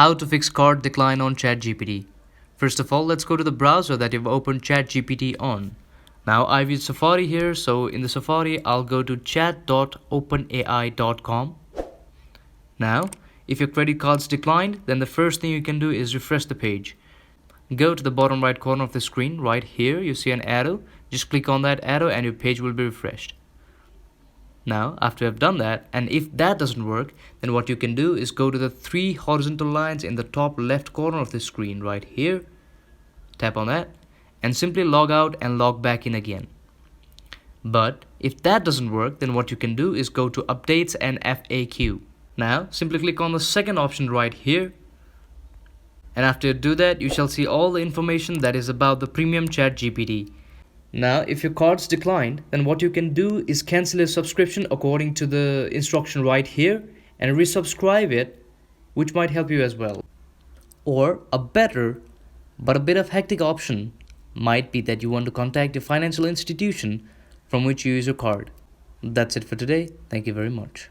How to fix card decline on ChatGPT. First of all, let's go to the browser that you've opened ChatGPT on. Now I've used Safari here, so in the Safari I'll go to chat.openai.com. Now, if your credit card's declined, then the first thing you can do is refresh the page. Go to the bottom right corner of the screen. Right here you see an arrow. Just click on that arrow and your page will be refreshed. Now, after you've done that, and if that doesn't work, then what you can do is go to the three horizontal lines in the top left corner of the screen right here. Tap on that and simply log out and log back in again. But if that doesn't work, then what you can do is go to Updates and FAQ. Now, simply click on the second option right here. And after you do that, you shall see all the information that is about the premium ChatGPT. Now, if your card's declined, then what you can do is cancel your subscription according to the instruction right here and resubscribe it, which might help you as well. Or a better, but a bit of hectic option might be that you want to contact your financial institution from which you use your card. That's it for today. Thank you very much.